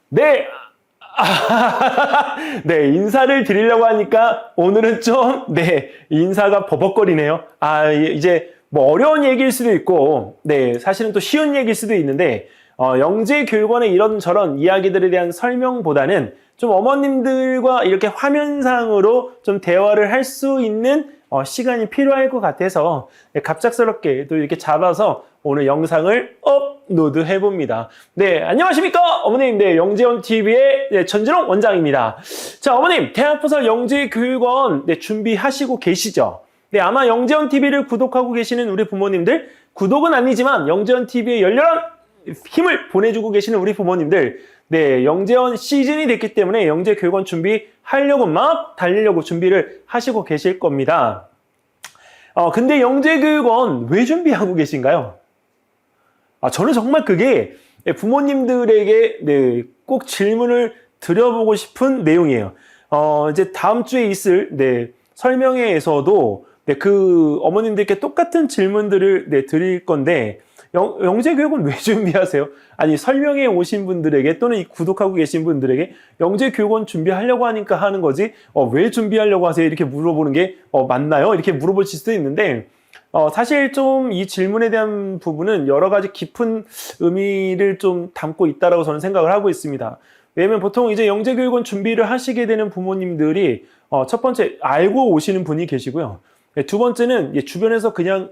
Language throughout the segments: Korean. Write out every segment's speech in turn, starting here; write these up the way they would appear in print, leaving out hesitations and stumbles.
네. 네, 인사를 드리려고 하니까 오늘은 좀, 네, 인사가 버벅거리네요. 이제 뭐 어려운 얘기일 수도 있고, 네, 사실은 또 쉬운 얘기일 수도 있는데, 영재교육원의 이런저런 이야기들에 대한 설명보다는 좀 어머님들과 이렇게 화면상으로 좀 대화를 할 수 있는 시간이 필요할 것 같아서 갑작스럽게 또 이렇게 잡아서 오늘 영상을 업로드 해봅니다. 네, 안녕하십니까 어머님. 네, 영재원TV의 전진홍 원장입니다. 자, 어머님, 대학부설 영재교육원 준비하시고 계시죠? 네, 아마 영재원TV를 구독하고 계시는 우리 부모님들, 구독은 아니지만 영재원TV에 열렬한 힘을 보내주고 계시는 우리 부모님들, 네, 영재원 시즌이 됐기 때문에 영재교육원 준비하려고 막 달리려고 준비를 하시고 계실 겁니다. 근데 영재교육원 왜 준비하고 계신가요? 저는 정말 그게 부모님들에게 꼭 질문을 드려보고 싶은 내용이에요. 이제 다음 주에 있을 설명회에서도 그 어머님들께 똑같은 질문들을 드릴 건데, 영재교육은 왜 준비하세요? 아니, 설명회에 오신 분들에게 또는 구독하고 계신 분들에게 영재교육원 준비하려고 하니까 하는 거지, 왜 준비하려고 하세요? 이렇게 물어보는 게 맞나요? 이렇게 물어보실 수도 있는데, 사실 좀 이 질문에 대한 부분은 여러 가지 깊은 의미를 좀 담고 있다라고 저는 생각을 하고 있습니다. 왜냐면 보통 이제 영재교육원 준비를 하시게 되는 부모님들이 첫 번째 알고 오시는 분이 계시고요. 두 번째는 주변에서 그냥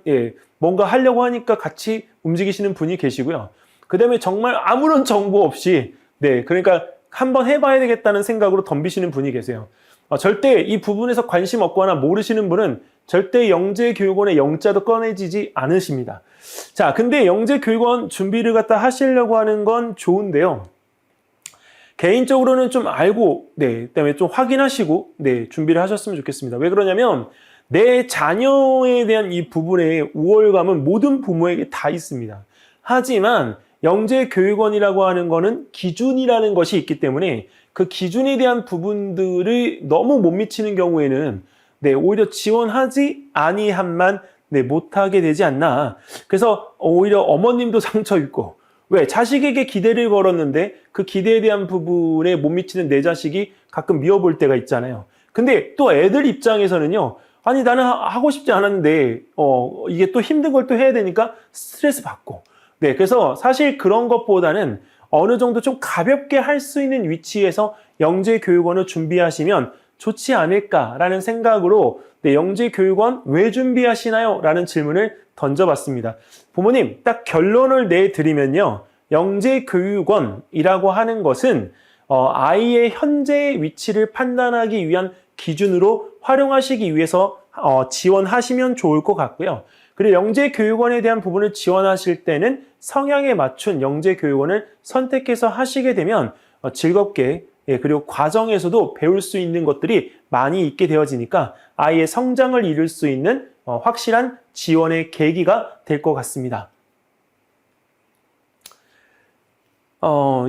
뭔가 하려고 하니까 같이 움직이시는 분이 계시고요. 그 다음에 정말 아무런 정보 없이 그러니까 한번 해봐야 되겠다는 생각으로 덤비시는 분이 계세요. 절대 이 부분에서 관심 없거나 모르시는 분은 절대 영재교육원의 영자도 꺼내지지 않으십니다. 자, 근데 영재교육원 준비를 갖다 하시려고 하는 건 좋은데요. 개인적으로는 좀 알고 그다음에 좀 확인하시고 준비를 하셨으면 좋겠습니다. 왜 그러냐면 내 자녀에 대한 이 부분의 우월감은 모든 부모에게 다 있습니다. 하지만 영재교육원이라고 하는 거는 기준이라는 것이 있기 때문에 그 기준에 대한 부분들을 너무 못 미치는 경우에는 오히려 지원하지 아니함만 못하게 되지 않나. 그래서 오히려 어머님도 상처 입고, 왜? 자식에게 기대를 걸었는데 그 기대에 대한 부분에 못 미치는 내 자식이 가끔 미워볼 때가 있잖아요. 근데 또 애들 입장에서는요, 아니 나는 하고 싶지 않았는데 이게 또 힘든 걸 또 해야 되니까 스트레스 받고, 그래서 사실 그런 것보다는 어느 정도 좀 가볍게 할 수 있는 위치에서 영재교육원을 준비하시면 좋지 않을까라는 생각으로 영재교육원 왜 준비하시나요? 라는 질문을 던져봤습니다. 부모님, 딱 결론을 내드리면요, 영재교육원이라고 하는 것은 아이의 현재 위치를 판단하기 위한 기준으로 활용하시기 위해서 지원하시면 좋을 것 같고요. 그리고 영재교육원에 대한 부분을 지원하실 때는 성향에 맞춘 영재교육원을 선택해서 하시게 되면 즐겁게 그리고 과정에서도 배울 수 있는 것들이 많이 있게 되어지니까 아이의 성장을 이룰 수 있는 확실한 지원의 계기가 될 것 같습니다.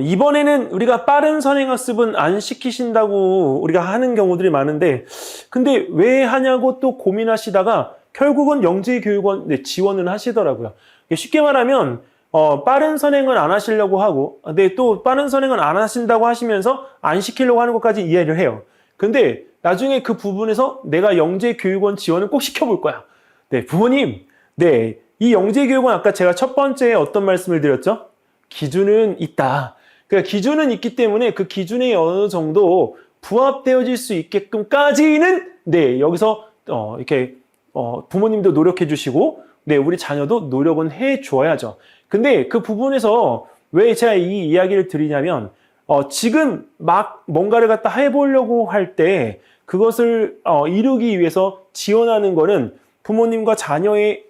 이번에는 우리가 빠른 선행학습은 안 시키신다고 우리가 하는 경우들이 많은데, 근데 왜 하냐고 또 고민하시다가 결국은 영재교육원 지원을 하시더라고요. 쉽게 말하면 빠른 선행은 안 하시려고 하고, 근데 또 빠른 선행은 안 하신다고 하시면서 안 시키려고 하는 것까지 이해를 해요. 근데 나중에 그 부분에서 내가 영재교육원 지원을 꼭 시켜볼 거야. 부모님, 이 영재교육원 아까 제가 첫 번째 어떤 말씀을 드렸죠? 기준은 있다. 그러니까 기준은 있기 때문에 그 기준에 어느 정도 부합되어질 수 있게끔까지는 여기서 이렇게 부모님도 노력해 주시고 우리 자녀도 노력은 해 주어야죠. 근데 그 부분에서 왜 제가 이 이야기를 드리냐면 지금 막 뭔가를 갖다 해보려고 할 때 그것을 이루기 위해서 지원하는 거는 부모님과 자녀의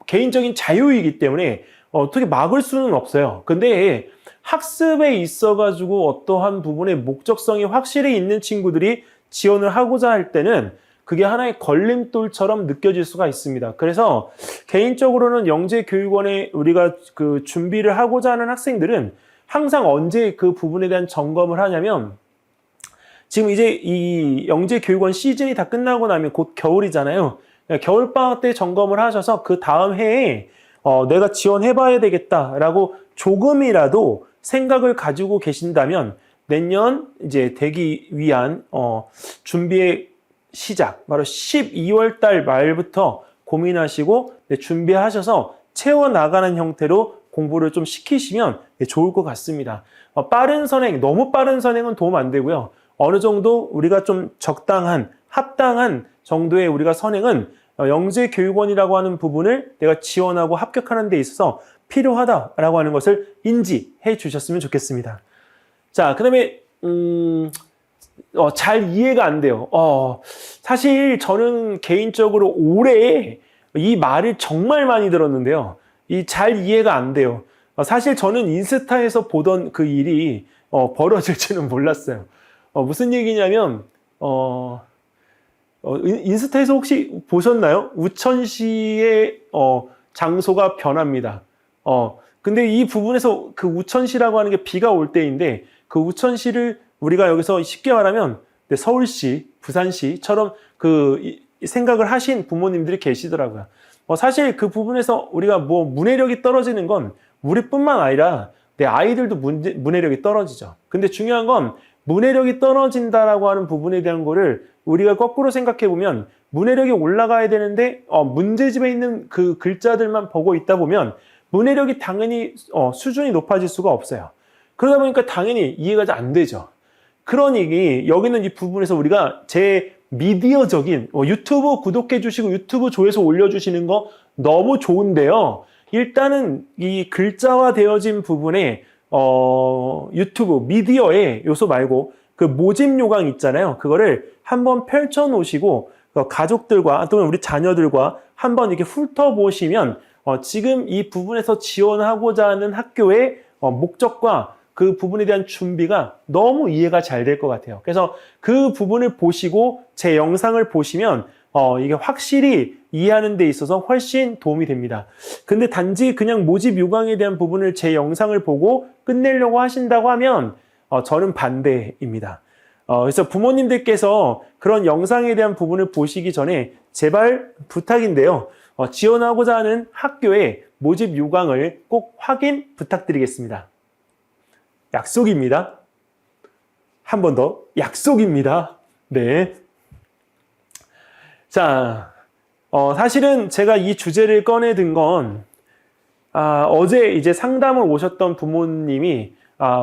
개인적인 자유이기 때문에 어떻게 막을 수는 없어요. 근데 학습에 있어가지고 어떠한 부분의 목적성이 확실히 있는 친구들이 지원을 하고자 할 때는 그게 하나의 걸림돌처럼 느껴질 수가 있습니다. 그래서 개인적으로는 영재교육원에 우리가 그 준비를 하고자 하는 학생들은 항상 언제 그 부분에 대한 점검을 하냐면, 지금 이제 이 영재교육원 시즌이 다 끝나고 나면 곧 겨울이잖아요. 겨울방학 때 점검을 하셔서 그 다음 해에 내가 지원해봐야 되겠다라고 조금이라도 생각을 가지고 계신다면 내년 이제 되기 위한 준비의 시작, 바로 12월 달 말부터 고민하시고 준비하셔서 채워나가는 형태로 공부를 좀 시키시면 좋을 것 같습니다. 빠른 선행, 너무 빠른 선행은 도움 안 되고요. 어느 정도 우리가 좀 적당한, 합당한 정도의 우리가 선행은 영재교육원이라고 하는 부분을 내가 지원하고 합격하는 데 있어서 필요하다라고 하는 것을 인지해 주셨으면 좋겠습니다. 자, 그 다음에 잘 이해가 안 돼요. 사실 저는 개인적으로 올해 이 말을 정말 많이 들었는데요. 이 잘 이해가 안 돼요. 사실 저는 인스타에서 보던 그 일이 벌어질 줄은 몰랐어요. 무슨 얘기냐면 인스타에서 혹시 보셨나요? 우천시의 장소가 변합니다. 근데 이 부분에서 그 우천시라고 하는 게 비가 올 때인데 그 우천시를 우리가 여기서 쉽게 말하면 서울시, 부산시처럼 생각을 하신 부모님들이 계시더라고요. 사실 그 부분에서 우리가 문해력이 떨어지는 건 우리뿐만 아니라 내 아이들도 문해력이 떨어지죠. 근데 중요한 건 문해력이 떨어진다라고 하는 부분에 대한 거를 우리가 거꾸로 생각해 보면 문해력이 올라가야 되는데 문제집에 있는 그 글자들만 보고 있다 보면 문해력이 당연히 수준이 높아질 수가 없어요. 그러다 보니까 당연히 이해가 안 되죠. 그러니 여기는 이 부분에서 우리가 제 미디어적인 유튜브 구독해 주시고 유튜브 조회수 올려주시는 거 너무 좋은데요. 일단은 이 글자화 되어진 부분에 유튜브 미디어의 요소 말고 그 모집 요강 있잖아요. 그거를 한번 펼쳐 놓으시고 가족들과 또는 우리 자녀들과 한번 이렇게 훑어보시면 지금 이 부분에서 지원하고자 하는 학교의 목적과 그 부분에 대한 준비가 너무 이해가 잘 될 것 같아요. 그래서 그 부분을 보시고 제 영상을 보시면 이게 확실히 이해하는 데 있어서 훨씬 도움이 됩니다. 근데 단지 그냥 모집 요강에 대한 부분을 제 영상을 보고 끝내려고 하신다고 하면 저는 반대입니다. 그래서 부모님들께서 그런 영상에 대한 부분을 보시기 전에 제발 부탁인데요. 지원하고자 하는 학교의 모집 요강을 꼭 확인 부탁드리겠습니다. 약속입니다. 한 번 더 약속입니다. 네. 자, 사실은 제가 이 주제를 꺼내든 건 어제 이제 상담을 오셨던 부모님이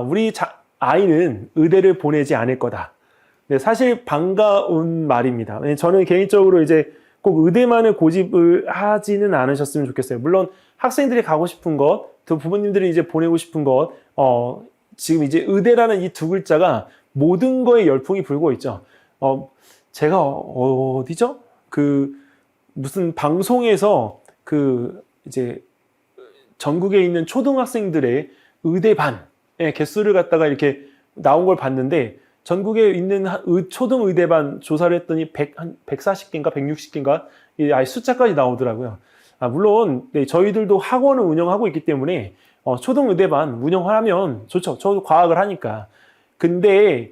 우리 아이는 의대를 보내지 않을 거다. 네, 사실 반가운 말입니다. 저는 개인적으로 이제 꼭 의대만을 고집을 하지는 않으셨으면 좋겠어요. 물론 학생들이 가고 싶은 것, 또 부모님들이 이제 보내고 싶은 것, 지금 이제 의대라는 이 두 글자가 모든 거에 열풍이 불고 있죠. 제가 어디죠? 무슨 방송에서 이제 전국에 있는 초등학생들의 의대반의 개수를 갖다가 이렇게 나온 걸 봤는데 전국에 있는 초등의대반 조사를 했더니 140개인가 160개인가 아예 숫자까지 나오더라고요. 물론 네, 저희들도 학원을 운영하고 있기 때문에 초등의대반 운영하면 좋죠. 저도 과학을 하니까. 근데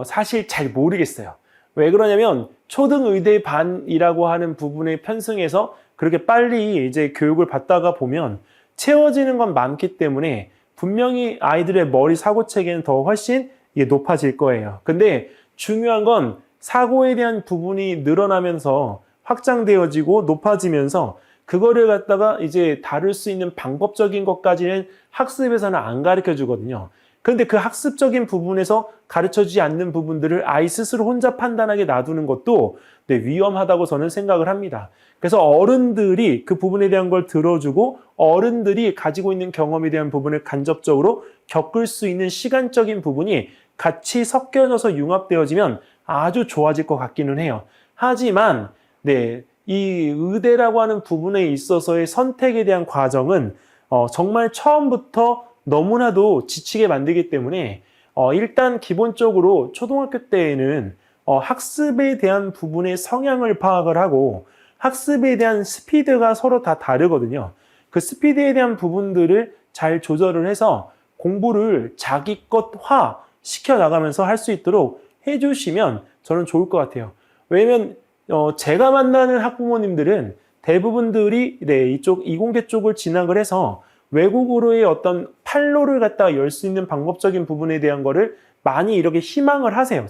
사실 잘 모르겠어요. 왜 그러냐면 초등의대반이라고 하는 부분에 편승해서 그렇게 빨리 이제 교육을 받다가 보면 채워지는 건 많기 때문에 분명히 아이들의 머리 사고 체계는 더 훨씬 이게 높아질 거예요. 근데 중요한 건 사고에 대한 부분이 늘어나면서 확장되어지고 높아지면서 그거를 갖다가 이제 다룰 수 있는 방법적인 것까지는 학습에서는 안 가르쳐 주거든요. 그런데 그 학습적인 부분에서 가르쳐 주지 않는 부분들을 아이 스스로 혼자 판단하게 놔두는 것도 위험하다고 저는 생각을 합니다. 그래서 어른들이 그 부분에 대한 걸 들어주고 어른들이 가지고 있는 경험에 대한 부분을 간접적으로 겪을 수 있는 시간적인 부분이 같이 섞여져서 융합되어지면 아주 좋아질 것 같기는 해요. 하지만 이 의대라고 하는 부분에 있어서의 선택에 대한 과정은 정말 처음부터 너무나도 지치게 만들기 때문에 일단 기본적으로 초등학교 때에는 학습에 대한 부분의 성향을 파악을 하고 학습에 대한 스피드가 서로 다 다르거든요. 그 스피드에 대한 부분들을 잘 조절을 해서 공부를 자기 것화 시켜나가면서 할 수 있도록 해주시면 저는 좋을 것 같아요. 왜냐면 제가 만나는 학부모님들은 대부분들이 이쪽 이공계 쪽을 진학을 해서 외국으로의 어떤 판로를 갖다가 열 수 있는 방법적인 부분에 대한 거를 많이 이렇게 희망을 하세요.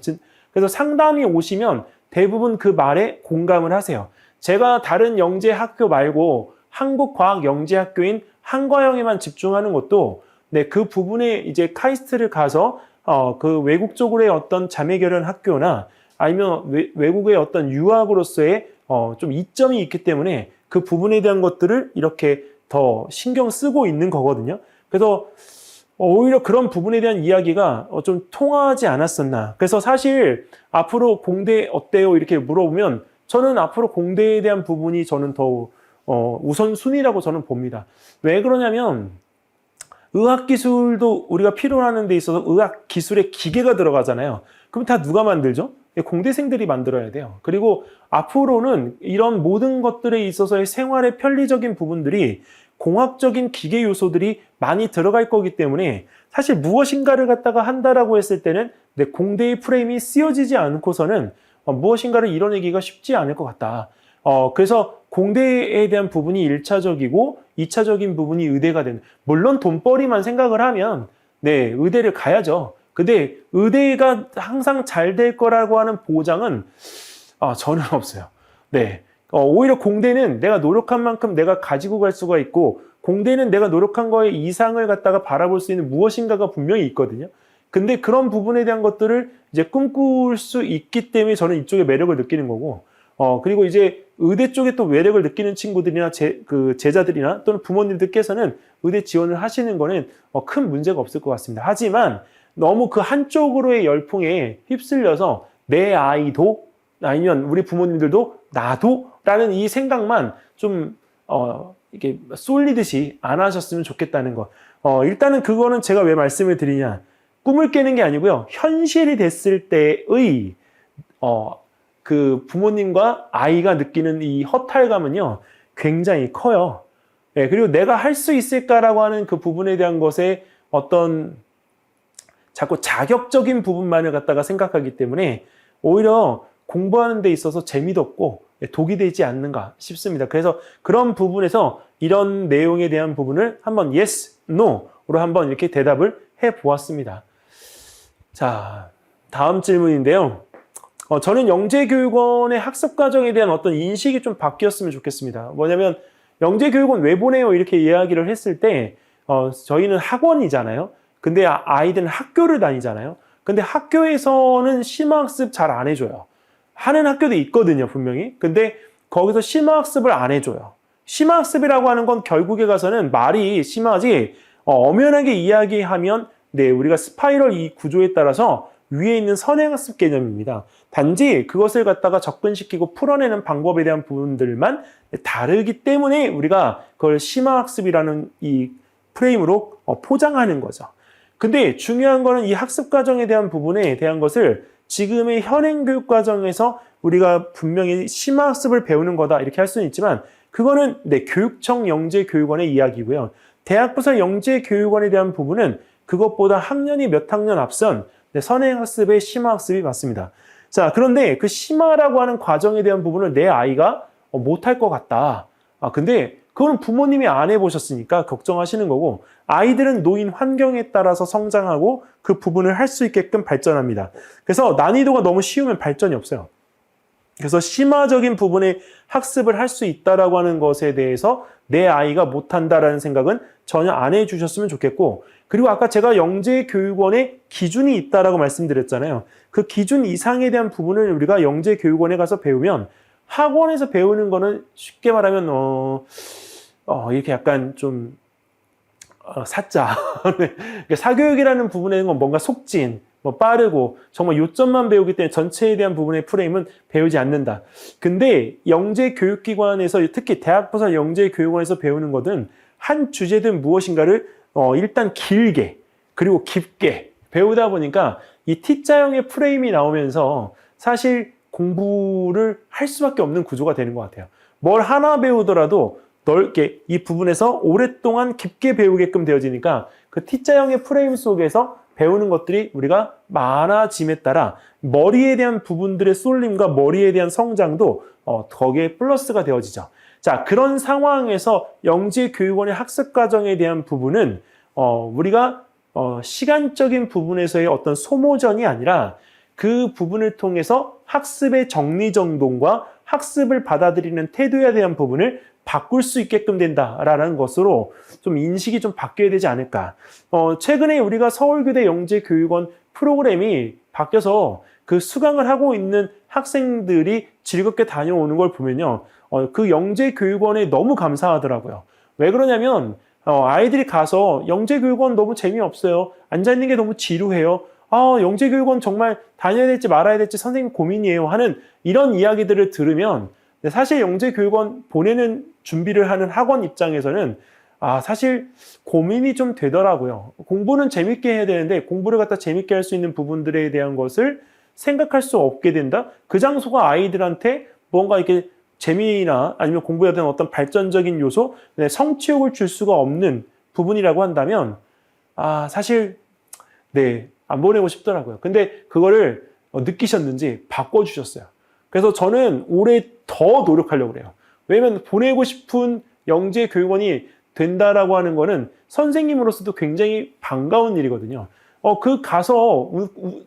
그래서 상담이 오시면 대부분 그 말에 공감을 하세요. 제가 다른 영재학교 말고 한국과학영재학교인 한과영에만 집중하는 것도 네, 그 부분에 이제 카이스트를 가서 그 외국 쪽으로의 어떤 자매결연 학교나 아니면 외국의 어떤 유학으로서의 좀 이점이 있기 때문에 그 부분에 대한 것들을 이렇게 더 신경 쓰고 있는 거거든요. 그래서 오히려 그런 부분에 대한 이야기가 좀 통하지 않았었나. 그래서 사실 앞으로 공대 어때요? 이렇게 물어보면 저는 앞으로 공대에 대한 부분이 저는 더 우선순위라고 저는 봅니다. 왜 그러냐면 의학기술도 우리가 필요로 하는 데 있어서 의학기술에 기계가 들어가잖아요. 그럼 다 누가 만들죠? 공대생들이 만들어야 돼요. 그리고 앞으로는 이런 모든 것들에 있어서의 생활의 편리적인 부분들이 공학적인 기계 요소들이 많이 들어갈 거기 때문에 사실 무엇인가를 갖다가 한다라고 했을 때는 내 공대의 프레임이 쓰여지지 않고서는 무엇인가를 이뤄내기가 쉽지 않을 것 같다. 그래서 공대에 대한 부분이 1차적이고 2차적인 부분이 의대가 되는, 물론 돈벌이만 생각을 하면 네, 의대를 가야죠. 근데 의대가 항상 잘 될 거라고 하는 보장은 저는 없어요. 네. 오히려 공대는 내가 노력한 만큼 내가 가지고 갈 수가 있고, 공대는 내가 노력한 거에 이상을 갖다가 바라볼 수 있는 무엇인가가 분명히 있거든요. 근데 그런 부분에 대한 것들을 이제 꿈꿀 수 있기 때문에 저는 이쪽에 매력을 느끼는 거고, 그리고 이제 의대 쪽에 또 매력을 느끼는 친구들이나 제자들이나 또는 부모님들께서는 의대 지원을 하시는 거는 큰 문제가 없을 것 같습니다. 하지만 너무 그 한쪽으로의 열풍에 휩쓸려서 내 아이도 아니면 우리 부모님들도 나도 라는 이 생각만 좀 이게 쏠리듯이 안 하셨으면 좋겠다는 거. 일단은 그거는 제가 왜 말씀을 드리냐, 꿈을 깨는 게 아니고요, 현실이 됐을 때의 그 부모님과 아이가 느끼는 이 허탈감은요 굉장히 커요. 네, 그리고 내가 할 수 있을까라고 하는 그 부분에 대한 것에 어떤 자꾸 자격적인 부분만을 갖다가 생각하기 때문에 오히려 공부하는 데 있어서 재미도 없고 독이 되지 않는가 싶습니다. 그래서 그런 부분에서 이런 내용에 대한 부분을 한번 yes, no로 한번 이렇게 대답을 해 보았습니다. 자, 다음 질문인데요. 저는 영재교육원의 학습과정에 대한 어떤 인식이 좀 바뀌었으면 좋겠습니다. 뭐냐면 영재교육원 왜 보내요? 이렇게 이야기를 했을 때 저희는 학원이잖아요. 근데 아이들은 학교를 다니잖아요. 근데 학교에서는 심화학습 잘 안 해줘요. 하는 학교도 있거든요, 분명히. 근데 거기서 심화학습을 안 해줘요. 심화학습이라고 하는 건 결국에 가서는 말이 심하지, 엄연하게 이야기하면 네, 우리가 스파이럴 이 구조에 따라서 위에 있는 선행학습 개념입니다. 단지 그것을 갖다가 접근시키고 풀어내는 방법에 대한 부분들만 다르기 때문에 우리가 그걸 심화학습이라는 이 프레임으로 포장하는 거죠. 근데 중요한 거는 이 학습 과정에 대한 부분에 대한 것을 지금의 현행 교육 과정에서 우리가 분명히 심화학습을 배우는 거다 이렇게 할 수는 있지만, 그거는 네, 교육청 영재교육원의 이야기고요. 대학부서 영재교육원에 대한 부분은 그것보다 학년이 몇 학년 앞선 네, 선행학습의 심화학습이 맞습니다. 자, 그런데 그 심화라고 하는 과정에 대한 부분을 내 아이가 못할 것 같다. 근데 그거는 부모님이 안 해보셨으니까 걱정하시는 거고, 아이들은 노인 환경에 따라서 성장하고 그 부분을 할 수 있게끔 발전합니다. 그래서 난이도가 너무 쉬우면 발전이 없어요. 그래서 심화적인 부분의 학습을 할 수 있다라고 하는 것에 대해서 내 아이가 못한다라는 생각은 전혀 안 해주셨으면 좋겠고, 그리고 아까 제가 영재교육원에 기준이 있다라고 말씀드렸잖아요. 그 기준 이상에 대한 부분을 우리가 영재교육원에 가서 배우면, 학원에서 배우는 거는 쉽게 말하면 이렇게 약간 좀 사자. 사교육이라는 부분에는 뭔가 속진, 빠르고 정말 요점만 배우기 때문에 전체에 대한 부분의 프레임은 배우지 않는다. 근데 영재교육기관에서, 특히 대학부서 영재교육원에서 배우는 것은 한 주제든 무엇인가를 일단 길게 그리고 깊게 배우다 보니까 이 T자형의 프레임이 나오면서 사실 공부를 할 수밖에 없는 구조가 되는 것 같아요. 뭘 하나 배우더라도 넓게 이 부분에서 오랫동안 깊게 배우게끔 되어지니까 그 T자형의 프레임 속에서 배우는 것들이 우리가 많아짐에 따라 머리에 대한 부분들의 쏠림과 머리에 대한 성장도 거기에 플러스가 되어지죠. 자, 그런 상황에서 영재교육원의 학습과정에 대한 부분은 우리가 시간적인 부분에서의 어떤 소모전이 아니라 그 부분을 통해서 학습의 정리정돈과 학습을 받아들이는 태도에 대한 부분을 바꿀 수 있게끔 된다라는 것으로 좀 인식이 좀 바뀌어야 되지 않을까. 최근에 우리가 서울교대 영재교육원 프로그램이 바뀌어서 그 수강을 하고 있는 학생들이 즐겁게 다녀오는 걸 보면요. 그 영재교육원에 너무 감사하더라고요. 왜 그러냐면 아이들이 가서 영재교육원 너무 재미없어요. 앉아있는 게 너무 지루해요. 영재교육원 정말 다녀야 될지 말아야 될지 선생님 고민이에요 하는 이런 이야기들을 들으면 사실 영재교육원 보내는 준비를 하는 학원 입장에서는 사실 고민이 좀 되더라고요. 공부는 재밌게 해야 되는데 공부를 갖다 재밌게 할 수 있는 부분들에 대한 것을 생각할 수 없게 된다? 그 장소가 아이들한테 뭔가 이렇게 재미나 아니면 공부에 대한 어떤 발전적인 요소, 성취욕을 줄 수가 없는 부분이라고 한다면 사실 안 보내고 싶더라고요. 근데 그거를 느끼셨는지 바꿔주셨어요. 그래서 저는 올해 더 노력하려고 그래요. 왜냐면 보내고 싶은 영재교육원이 된다라고 하는 거는 선생님으로서도 굉장히 반가운 일이거든요. 가서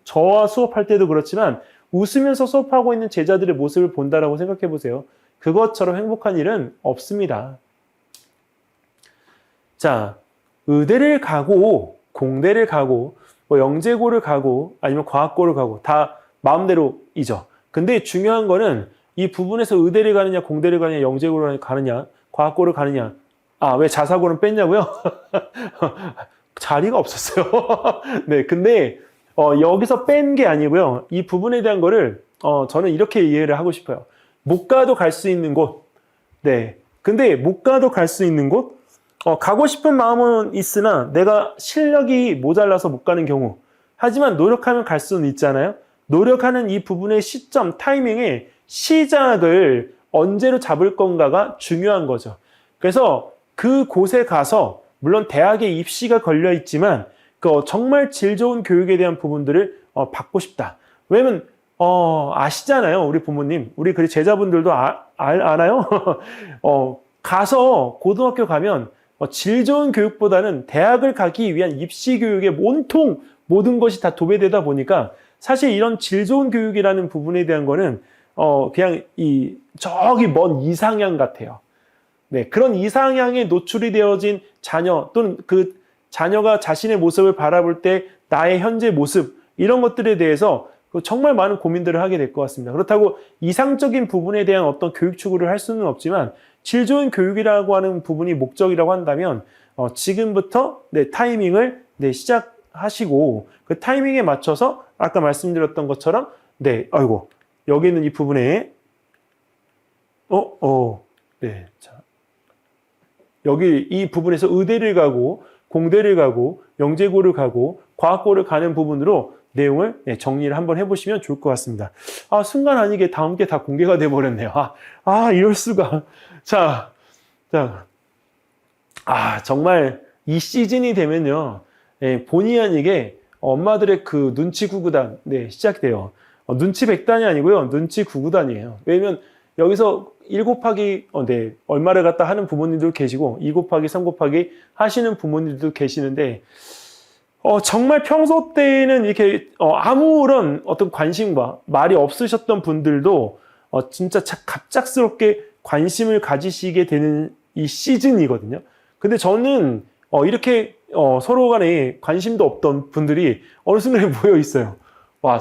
저와 수업할 때도 그렇지만 웃으면서 수업하고 있는 제자들의 모습을 본다라고 생각해 보세요. 그것처럼 행복한 일은 없습니다. 자, 의대를 가고 공대를 가고 영재고를 가고 아니면 과학고를 가고 다 마음대로이죠. 근데 중요한 거는 이 부분에서 의대를 가느냐 공대를 가느냐 영재고를 가느냐 과학고를 가느냐 왜 자사고는 뺐냐고요? 자리가 없었어요. 네, 근데 여기서 뺀 게 아니고요. 이 부분에 대한 거를 저는 이렇게 이해를 하고 싶어요. 못 가도 갈 수 있는 곳. 네. 근데 못 가도 갈 수 있는 곳. 가고 싶은 마음은 있으나 내가 실력이 모자라서 못 가는 경우. 하지만 노력하면 갈 수는 있잖아요. 노력하는 이 부분의 시점, 타이밍의 시작을 언제로 잡을 건가가 중요한 거죠. 그래서 그 곳에 가서 물론 대학에 입시가 걸려 있지만 정말 질 좋은 교육에 대한 부분들을 받고 싶다. 왜냐면 아시잖아요. 우리 부모님. 우리 제자분들도 알아요? 가서 고등학교 가면 질 좋은 교육보다는 대학을 가기 위한 입시 교육에 온통 모든 것이 다 도배되다 보니까 사실 이런 질 좋은 교육이라는 부분에 대한 거는 그냥 저기 먼 이상향 같아요. 네, 그런 이상향에 노출이 되어진 자녀 또는 그 자녀가 자신의 모습을 바라볼 때 나의 현재 모습 이런 것들에 대해서 정말 많은 고민들을 하게 될 것 같습니다. 그렇다고 이상적인 부분에 대한 어떤 교육 추구를 할 수는 없지만 질 좋은 교육이라고 하는 부분이 목적이라고 한다면 지금부터 타이밍을 시작하시고 그 타이밍에 맞춰서 아까 말씀드렸던 것처럼 여기 있는 이 부분에 자. 여기 이 부분에서 의대를 가고 공대를 가고 영재고를 가고 과학고를 가는 부분으로 내용을 정리를 한번 해보시면 좋을 것 같습니다. 순간 아니게 다음 게 다 공개가 돼버렸네요. 이럴 수가. 자, 정말 이 시즌이 되면요. 본의 아니게 엄마들의 그 눈치 구구단 시작돼요. 눈치 백단이 아니고요. 눈치 구구단이에요. 왜냐면 여기서 1 곱하기 얼마를 갖다 하는 부모님도 계시고 2 곱하기 3 곱하기 하시는 부모님들도 계시는데 정말 평소 때는 이렇게 아무런 어떤 관심과 말이 없으셨던 분들도 진짜 갑작스럽게 관심을 가지시게 되는 이 시즌이거든요. 근데 저는 이렇게 서로 간에 관심도 없던 분들이 어느 순간에 모여 있어요.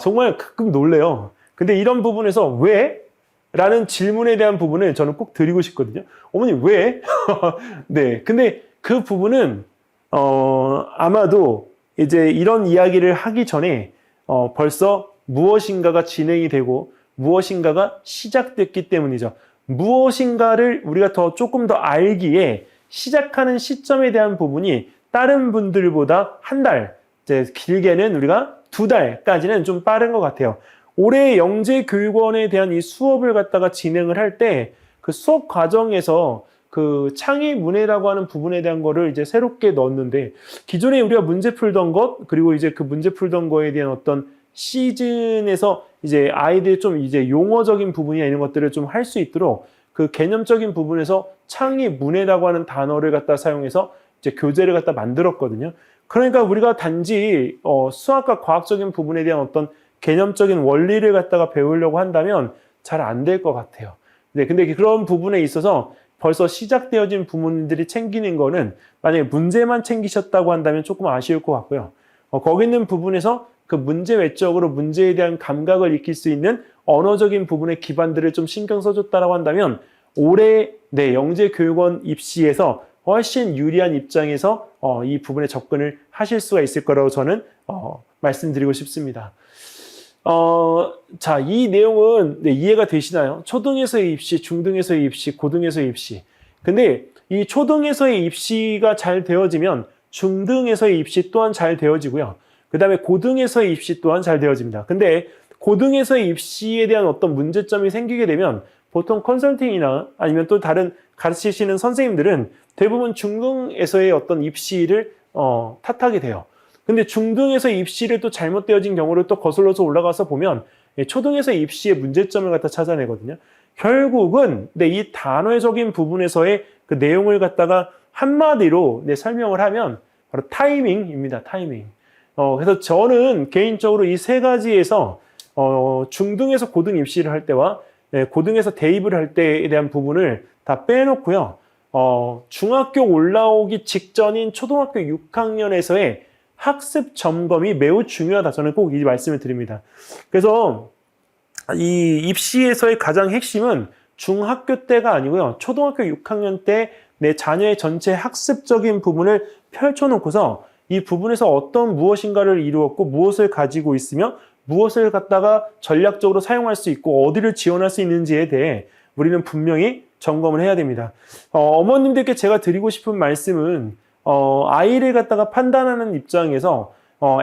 정말 가끔 놀래요. 근데 이런 부분에서 왜? 라는 질문에 대한 부분을 저는 꼭 드리고 싶거든요. 어머니 왜? 네, 근데 그 부분은 아마도 이제 이런 이야기를 하기 전에 벌써 무엇인가가 진행이 되고 무엇인가가 시작됐기 때문이죠. 무엇인가를 우리가 조금 더 알기에 시작하는 시점에 대한 부분이 다른 분들보다 한 달, 이제 길게는 우리가 2달까지는 좀 빠른 것 같아요. 올해 영재교육원에 대한 이 수업을 갖다가 진행을 할 때 그 수업 과정에서 그 창의 문해라고 하는 부분에 대한 거를 이제 새롭게 넣었는데 기존에 우리가 문제 풀던 것 그리고 이제 그 문제 풀던 거에 대한 어떤 시즌에서 이제 아이들 좀 이제 용어적인 부분이나 이런 것들을 좀 할 수 있도록 그 개념적인 부분에서 창의 문해라고 하는 단어를 갖다 사용해서 이제 교재를 갖다 만들었거든요. 그러니까 우리가 단지 수학과 과학적인 부분에 대한 어떤 개념적인 원리를 갖다가 배우려고 한다면 잘 안 될 것 같아요. 네, 근데 그런 부분에 있어서 벌써 시작되어진 부모님들이 챙기는 거는 만약에 문제만 챙기셨다고 한다면 조금 아쉬울 것 같고요. 거기 있는 부분에서 그 문제 외적으로 문제에 대한 감각을 익힐 수 있는 언어적인 부분의 기반들을 좀 신경 써줬다라고 한다면 올해 영재교육원 입시에서 훨씬 유리한 입장에서 이 부분에 접근을 하실 수가 있을 거라고 저는 말씀드리고 싶습니다. 자, 이 내용은 이해가 되시나요? 초등에서의 입시, 중등에서의 입시, 고등에서의 입시. 근데 이 초등에서의 입시가 잘 되어지면 중등에서의 입시 또한 잘 되어지고요. 그 다음에 고등에서의 입시 또한 잘 되어집니다. 근데 고등에서의 입시에 대한 어떤 문제점이 생기게 되면 보통 컨설팅이나 아니면 또 다른 가르치시는 선생님들은 대부분 중등에서의 어떤 입시를 탓하게 돼요. 근데 중등에서 입시를 또 잘못되어진 경우를 또 거슬러서 올라가서 보면 초등에서 입시의 문제점을 갖다 찾아내거든요. 결국은 이 단어적인 부분에서의 그 내용을 갖다가 한마디로 설명을 하면 바로 타이밍입니다. 타이밍. 그래서 저는 개인적으로 이 세 가지에서 중등에서 고등 입시를 할 때와 고등에서 대입을 할 때에 대한 부분을 다 빼놓고요. 중학교 올라오기 직전인 초등학교 6학년에서의 학습 점검이 매우 중요하다. 저는 꼭 이 말씀을 드립니다. 그래서 이 입시에서의 가장 핵심은 중학교 때가 아니고요. 초등학교 6학년 때 내 자녀의 전체 학습적인 부분을 펼쳐놓고서 이 부분에서 어떤 무엇인가를 이루었고 무엇을 가지고 있으며 무엇을 갖다가 전략적으로 사용할 수 있고 어디를 지원할 수 있는지에 대해 우리는 분명히 점검을 해야 됩니다. 어머님들께 제가 드리고 싶은 말씀은 아이를 갖다가 판단하는 입장에서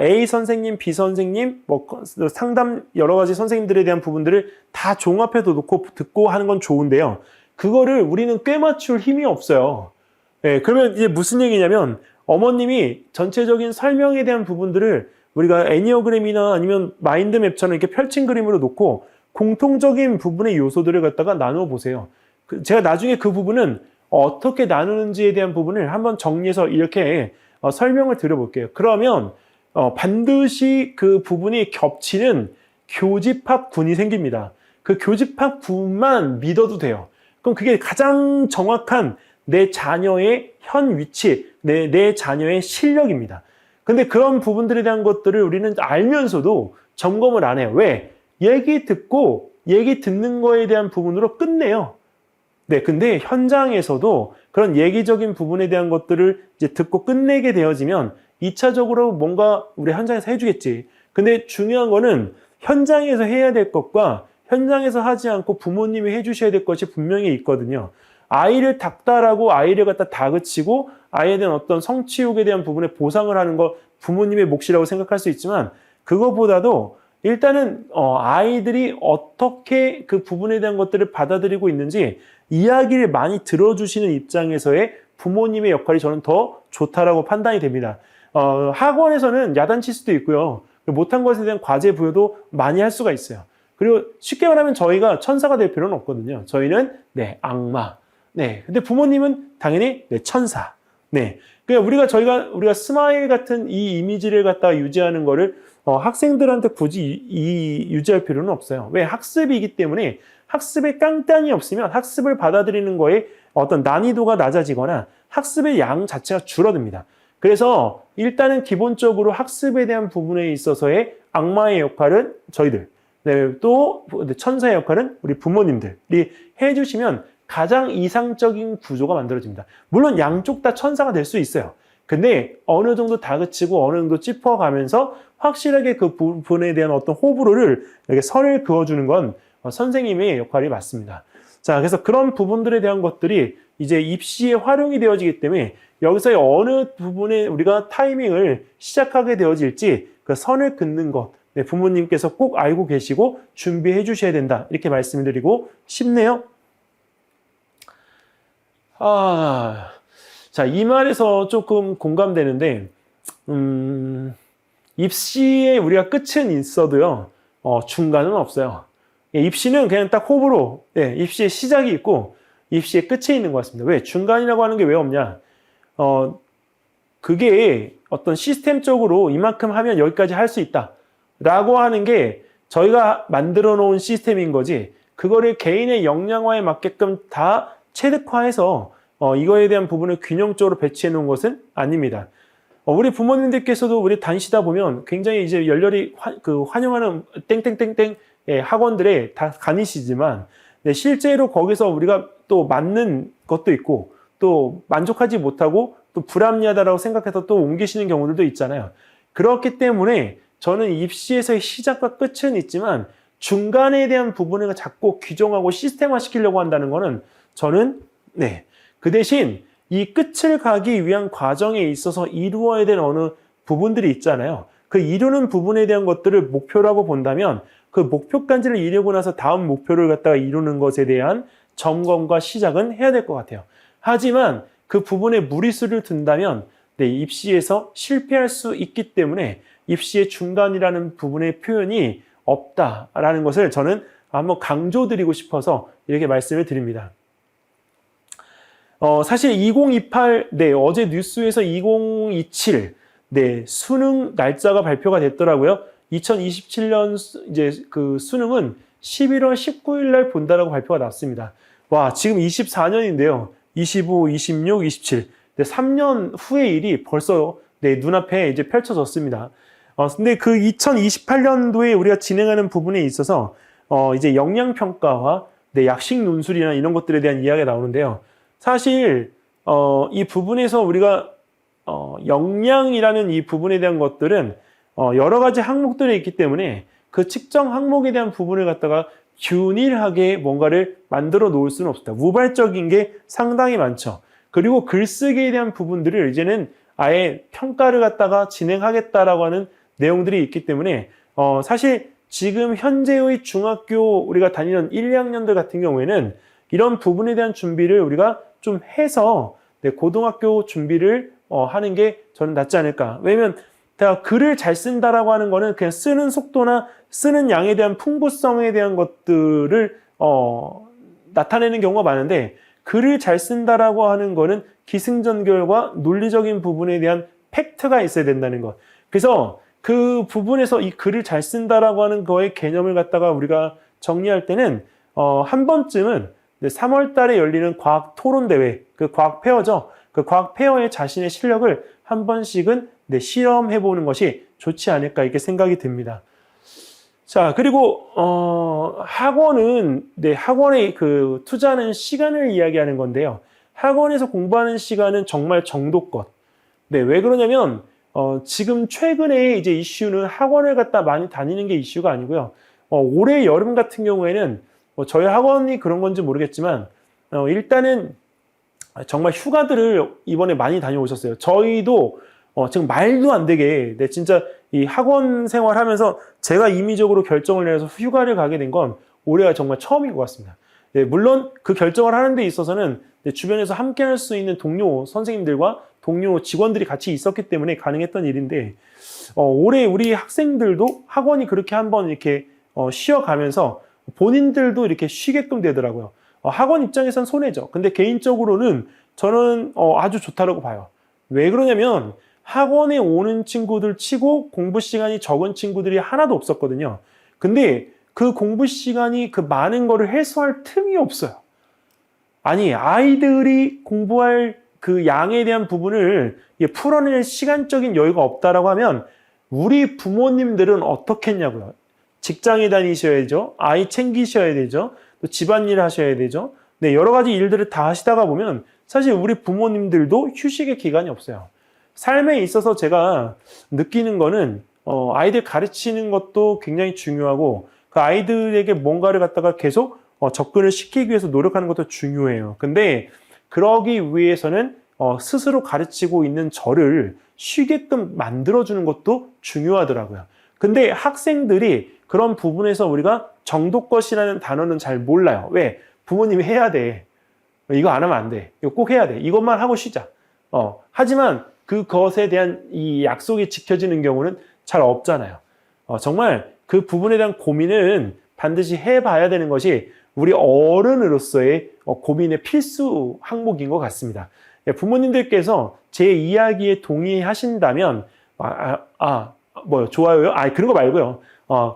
A 선생님, B 선생님, 상담 여러 가지 선생님들에 대한 부분들을 다 종합해 놓고 듣고 하는 건 좋은데요. 그거를 우리는 꿰맞출 힘이 없어요. 네, 그러면 이제 무슨 얘기냐면 어머님이 전체적인 설명에 대한 부분들을 우리가 애니어그램이나 아니면 마인드맵처럼 이렇게 펼친 그림으로 놓고 공통적인 부분의 요소들을 갖다가 나누어 보세요. 제가 나중에 그 부분은 어떻게 나누는지에 대한 부분을 한번 정리해서 이렇게 설명을 드려볼게요. 그러면 반드시 그 부분이 겹치는 교집합군이 생깁니다. 그 교집합군만 믿어도 돼요. 그럼 그게 가장 정확한 내 자녀의 현 위치, 내 자녀의 실력입니다. 근데 그런 부분들에 대한 것들을 우리는 알면서도 점검을 안 해요. 왜? 얘기 듣는 거에 대한 부분으로 끝내요. 네, 근데 현장에서도 그런 얘기적인 부분에 대한 것들을 이제 듣고 끝내게 되어지면 2차적으로 뭔가 우리 현장에서 해주겠지. 근데 중요한 거는 현장에서 해야 될 것과 현장에서 하지 않고 부모님이 해주셔야 될 것이 분명히 있거든요. 아이를 닦다라고 아이를 갖다 다그치고 아이에 대한 어떤 성취욕에 대한 부분에 보상을 하는 거 부모님의 몫이라고 생각할 수 있지만 그것보다도 일단은 아이들이 어떻게 그 부분에 대한 것들을 받아들이고 있는지 이야기를 많이 들어주시는 입장에서의 부모님의 역할이 저는 더 좋다라고 판단이 됩니다. 학원에서는 야단칠 수도 있고요. 못한 것에 대한 과제 부여도 많이 할 수가 있어요. 그리고 쉽게 말하면 저희가 천사가 될 필요는 없거든요. 저희는 악마. 근데 부모님은 당연히 천사. 그러니까 우리가 스마일 같은 이 이미지를 갖다가 유지하는 거를 학생들한테 굳이 유지할 필요는 없어요. 왜? 학습이기 때문에 학습에 깡단이 없으면 학습을 받아들이는 거에 어떤 난이도가 낮아지거나 학습의 양 자체가 줄어듭니다. 그래서 일단은 기본적으로 학습에 대한 부분에 있어서의 악마의 역할은 저희들, 또 천사의 역할은 우리 부모님들이 해주시면 가장 이상적인 구조가 만들어집니다. 물론 양쪽 다 천사가 될 수 있어요. 근데 어느 정도 다그치고 어느 정도 짚어가면서 확실하게 그 부분에 대한 어떤 호불호를 이렇게 선을 그어주는 건 선생님의 역할이 맞습니다. 자, 그래서 그런 부분들에 대한 것들이 이제 입시에 활용이 되어지기 때문에 여기서의 어느 부분에 우리가 타이밍을 시작하게 되어질지 그 선을 긋는 것, 부모님께서 꼭 알고 계시고 준비해 주셔야 된다. 이렇게 말씀드리고 싶네요. 자, 이 말에서 조금 공감되는데, 입시에 우리가 끝은 있어도요, 중간은 없어요. 입시는 그냥 딱 호불호, 입시의 시작이 있고, 입시의 끝이 있는 것 같습니다. 왜? 중간이라고 하는 게 왜 없냐? 그게 어떤 시스템적으로 이만큼 하면 여기까지 할 수 있다 라고 하는 게 저희가 만들어 놓은 시스템인 거지, 그거를 개인의 역량화에 맞게끔 다 체득화해서 이거에 대한 부분을 균형적으로 배치해 놓은 것은 아닙니다. 우리 부모님들께서도 우리 다니시다 보면 굉장히 이제 열렬히 환영하는 땡땡땡땡 학원들에 다 다니시지만, 네, 실제로 거기서 우리가 또 맞는 것도 있고 또 만족하지 못하고 또 불합리하다라고 생각해서 또 옮기시는 경우들도 있잖아요. 그렇기 때문에 저는 입시에서의 시작과 끝은 있지만 중간에 대한 부분을 자꾸 규정하고 시스템화 시키려고 한다는 거는 저는 그 대신 이 끝을 가기 위한 과정에 있어서 이루어야 될 어느 부분들이 있잖아요. 그 이루는 부분에 대한 것들을 목표라고 본다면 그 목표까지를 이루고 나서 다음 목표를 갖다가 이루는 것에 대한 점검과 시작은 해야 될 것 같아요. 하지만 그 부분에 무리수를 둔다면 입시에서 실패할 수 있기 때문에 입시의 중간이라는 부분의 표현이 없다라는 것을 저는 한번 강조드리고 싶어서 이렇게 말씀을 드립니다. 사실 2028, 어제 뉴스에서 2027, 수능 날짜가 발표가 됐더라고요. 2027년 이제 그 수능은 11월 19일 날 본다라고 발표가 났습니다. 와, 지금 24년인데요. 25, 26, 27. 3년 후의 일이 벌써 눈앞에 이제 펼쳐졌습니다. 근데 그 2028년도에 우리가 진행하는 부분에 있어서 이제 역량평가와 약식 논술이나 이런 것들에 대한 이야기가 나오는데요. 사실 이 부분에서 우리가 역량이라는 이 부분에 대한 것들은 여러 가지 항목들이 있기 때문에 그 측정 항목에 대한 부분을 갖다가 균일하게 뭔가를 만들어 놓을 수는 없습니다. 우발적인 게 상당히 많죠. 그리고 글쓰기에 대한 부분들을 이제는 아예 평가를 갖다가 진행하겠다라고 하는 내용들이 있기 때문에 사실 지금 현재의 중학교 우리가 다니는 1, 2학년들 같은 경우에는 이런 부분에 대한 준비를 우리가 좀 해서 고등학교 준비를 하는 게 저는 낫지 않을까. 왜냐면 내가 글을 잘 쓴다라고 하는 거는 그냥 쓰는 속도나 쓰는 양에 대한 풍부성에 대한 것들을 나타내는 경우가 많은데, 글을 잘 쓴다라고 하는 거는 기승전결과 논리적인 부분에 대한 팩트가 있어야 된다는 것. 그래서 그 부분에서 이 글을 잘 쓴다라고 하는 거의 개념을 갖다가 우리가 정리할 때는 한 번쯤은 3월 달에 열리는 과학 토론 대회, 그 과학 페어죠. 그 과학 페어의 자신의 실력을 한 번씩은 실험해 보는 것이 좋지 않을까 이렇게 생각이 듭니다. 자, 그리고 학원은 학원에 그 투자하는 시간을 이야기하는 건데요. 학원에서 공부하는 시간은 정말 정도껏. 왜 그러냐면 지금 최근에 이제 이슈는 학원을 갖다 많이 다니는 게 이슈가 아니고요. 올해 여름 같은 경우에는 저희 학원이 그런 건지 모르겠지만 일단은 정말 휴가들을 이번에 많이 다녀오셨어요. 저희도 지금 말도 안 되게 진짜 이 학원 생활하면서 제가 임의적으로 결정을 내서 휴가를 가게 된 건 올해가 정말 처음인 것 같습니다. 물론 그 결정을 하는 데 있어서는 주변에서 함께 할 수 있는 동료 선생님들과 동료 직원들이 같이 있었기 때문에 가능했던 일인데, 올해 우리 학생들도 학원이 그렇게 한번 이렇게 쉬어가면서 본인들도 이렇게 쉬게끔 되더라고요. 학원 입장에선 손해죠. 근데 개인적으로는 저는 아주 좋다라고 봐요. 왜 그러냐면 학원에 오는 친구들 치고 공부 시간이 적은 친구들이 하나도 없었거든요. 근데 그 공부 시간이 그 많은 거를 해소할 틈이 없어요. 아니, 아이들이 공부할 그 양에 대한 부분을 풀어낼 시간적인 여유가 없다라고 하면 우리 부모님들은 어떻겠냐고요. 직장에 다니셔야죠. 아이 챙기셔야 되죠. 또 집안일 하셔야 되죠. 여러 가지 일들을 다 하시다가 보면 사실 우리 부모님들도 휴식의 기간이 없어요. 삶에 있어서 제가 느끼는 거는 아이들 가르치는 것도 굉장히 중요하고 그 아이들에게 뭔가를 갖다가 계속 접근을 시키기 위해서 노력하는 것도 중요해요. 근데 그러기 위해서는 스스로 가르치고 있는 저를 쉬게끔 만들어주는 것도 중요하더라고요. 근데 학생들이 그런 부분에서 우리가 정도껏이라는 단어는 잘 몰라요. 왜? 부모님이 해야 돼. 이거 안 하면 안 돼. 이거 꼭 해야 돼. 이것만 하고 쉬자. 하지만 그것에 대한 이 약속이 지켜지는 경우는 잘 없잖아요. 정말 그 부분에 대한 고민은 반드시 해봐야 되는 것이 우리 어른으로서의 고민의 필수 항목인 것 같습니다. 부모님들께서 제 이야기에 동의하신다면 좋아요요? 그런 거 말고요.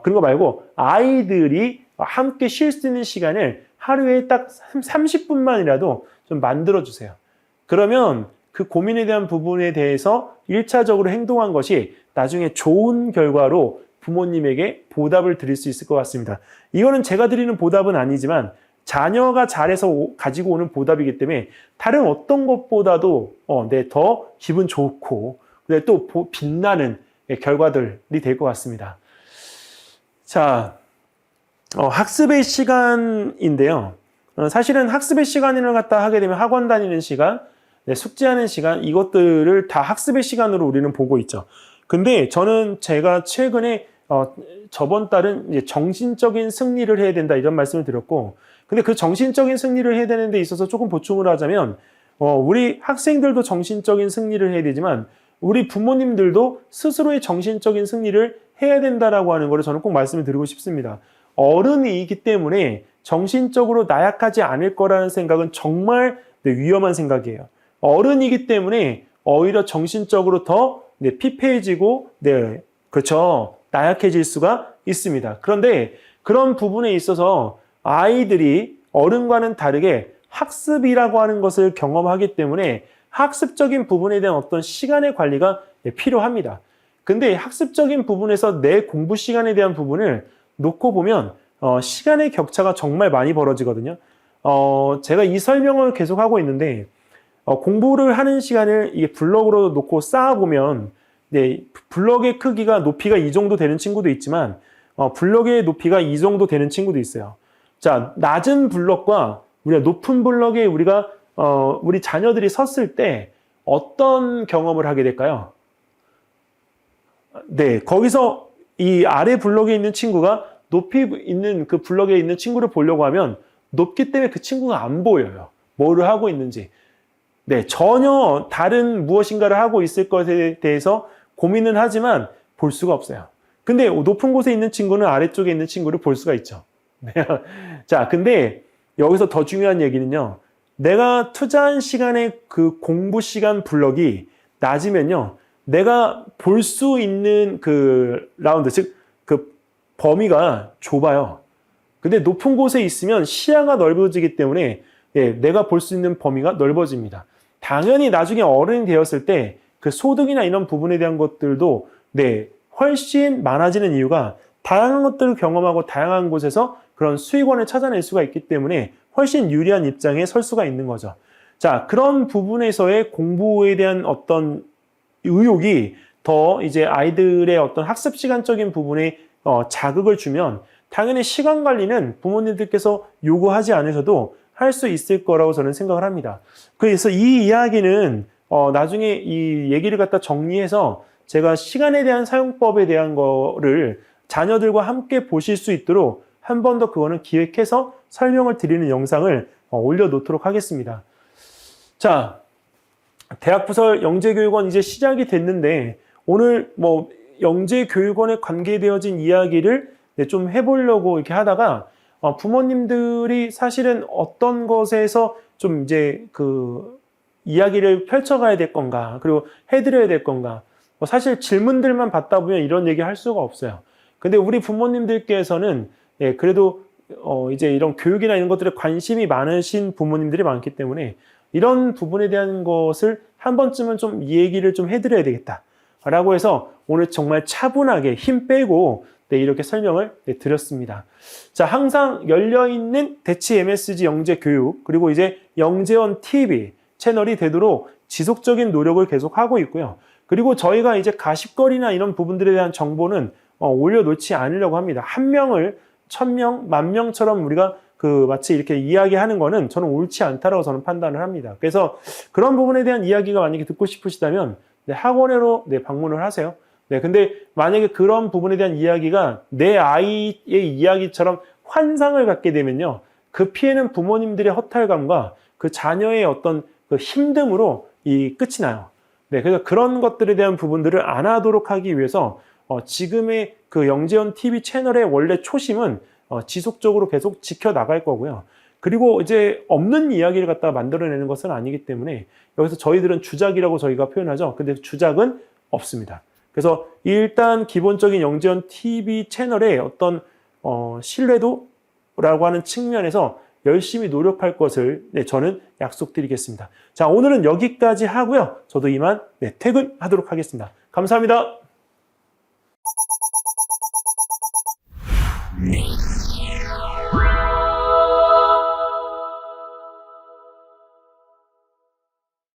그런 거 말고 아이들이 함께 쉴 수 있는 시간을 하루에 딱 30분만이라도 좀 만들어주세요. 그러면 그 고민에 대한 부분에 대해서 1차적으로 행동한 것이 나중에 좋은 결과로 부모님에게 보답을 드릴 수 있을 것 같습니다. 이거는 제가 드리는 보답은 아니지만 자녀가 잘해서 가지고 오는 보답이기 때문에 다른 어떤 것보다도 더 기분 좋고 또 빛나는 결과들이 될 것 같습니다. 자, 학습의 시간인데요. 사실은 학습의 시간을 갖다 하게 되면 학원 다니는 시간, 숙제하는 시간, 이것들을 다 학습의 시간으로 우리는 보고 있죠. 근데 제가 최근에 저번 달은 이제 정신적인 승리를 해야 된다 이런 말씀을 드렸고, 근데 그 정신적인 승리를 해야 되는 데 있어서 조금 보충을 하자면 우리 학생들도 정신적인 승리를 해야 되지만 우리 부모님들도 스스로의 정신적인 승리를 해야 된다라고 하는 걸 저는 꼭 말씀을 드리고 싶습니다. 어른이기 때문에 정신적으로 나약하지 않을 거라는 생각은 정말 위험한 생각이에요. 어른이기 때문에 오히려 정신적으로 더 피폐해지고 그렇죠. 나약해질 수가 있습니다. 그런데 그런 부분에 있어서 아이들이 어른과는 다르게 학습이라고 하는 것을 경험하기 때문에 학습적인 부분에 대한 어떤 시간의 관리가 필요합니다. 근데 학습적인 부분에서 내 공부 시간에 대한 부분을 놓고 보면 시간의 격차가 정말 많이 벌어지거든요. 제가 이 설명을 계속 하고 있는데 공부를 하는 시간을 이게 블럭으로 놓고 쌓아보면 블럭의 크기가 높이가 이 정도 되는 친구도 있지만 블럭의 높이가 이 정도 되는 친구도 있어요. 자, 낮은 블럭과 우리가 높은 블럭에 우리 자녀들이 섰을 때 어떤 경험을 하게 될까요? 거기서 이 아래 블럭에 있는 친구가 높이 있는 그 블럭에 있는 친구를 보려고 하면 높기 때문에 그 친구가 안 보여요. 뭐를 하고 있는지. 전혀 다른 무엇인가를 하고 있을 것에 대해서 고민은 하지만 볼 수가 없어요. 근데 높은 곳에 있는 친구는 아래쪽에 있는 친구를 볼 수가 있죠. 자, 근데 여기서 더 중요한 얘기는요. 내가 투자한 시간의 그 공부 시간 블럭이 낮으면요. 내가 볼 수 있는 그 라운드, 즉, 그 범위가 좁아요. 근데 높은 곳에 있으면 시야가 넓어지기 때문에 내가 볼 수 있는 범위가 넓어집니다. 당연히 나중에 어른이 되었을 때 그 소득이나 이런 부분에 대한 것들도 훨씬 많아지는 이유가 다양한 것들을 경험하고 다양한 곳에서 그런 수익원을 찾아낼 수가 있기 때문에 훨씬 유리한 입장에 설 수가 있는 거죠. 자, 그런 부분에서의 공부에 대한 어떤 의욕이 더 이제 아이들의 어떤 학습 시간적인 부분에 자극을 주면 당연히 시간 관리는 부모님들께서 요구하지 않으셔도 할 수 있을 거라고 저는 생각을 합니다. 그래서 이 이야기는 나중에 이 얘기를 갖다 정리해서 제가 시간에 대한 사용법에 대한 거를 자녀들과 함께 보실 수 있도록 한 번 더 그거는 기획해서 설명을 드리는 영상을 올려놓도록 하겠습니다. 자, 대학부설 영재교육원 이제 시작이 됐는데 오늘 영재교육원에 관계되어진 이야기를 좀 해보려고 이렇게 하다가 부모님들이 사실은 어떤 것에서 좀 이제 그 이야기를 펼쳐가야 될 건가, 그리고 해드려야 될 건가. 사실 질문들만 받다 보면 이런 얘기 할 수가 없어요. 근데 우리 부모님들께서는 그래도 이제 이런 교육이나 이런 것들에 관심이 많으신 부모님들이 많기 때문에 이런 부분에 대한 것을 한 번쯤은 좀 이 얘기를 좀 해드려야 되겠다라고 해서 오늘 정말 차분하게 힘 빼고 이렇게 설명을 드렸습니다. 자, 항상 열려있는 대치 MSG 영재교육 그리고 이제 영재원 TV 채널이 되도록 지속적인 노력을 계속하고 있고요. 그리고 저희가 이제 가십거리나 이런 부분들에 대한 정보는 올려놓지 않으려고 합니다. 1명을 1000명, 10,000명처럼 우리가 마치 이렇게 이야기하는 거는 저는 옳지 않다라고 저는 판단을 합니다. 그래서 그런 부분에 대한 이야기가 만약에 듣고 싶으시다면 학원으로 방문을 하세요. 근데 만약에 그런 부분에 대한 이야기가 내 아이의 이야기처럼 환상을 갖게 되면요. 그 피해는 부모님들의 허탈감과 그 자녀의 어떤 그 힘듦으로 끝이 나요. 그래서 그런 것들에 대한 부분들을 안 하도록 하기 위해서 지금의 그 영재원 TV 채널의 원래 초심은 지속적으로 계속 지켜나갈 거고요. 그리고 이제 없는 이야기를 갖다가 만들어내는 것은 아니기 때문에 여기서 저희들은 주작이라고 저희가 표현하죠. 근데 주작은 없습니다. 그래서 일단 기본적인 영재현 TV 채널의 어떤 신뢰도라고 하는 측면에서 열심히 노력할 것을 저는 약속드리겠습니다. 자, 오늘은 여기까지 하고요. 저도 이만 퇴근하도록 하겠습니다. 감사합니다.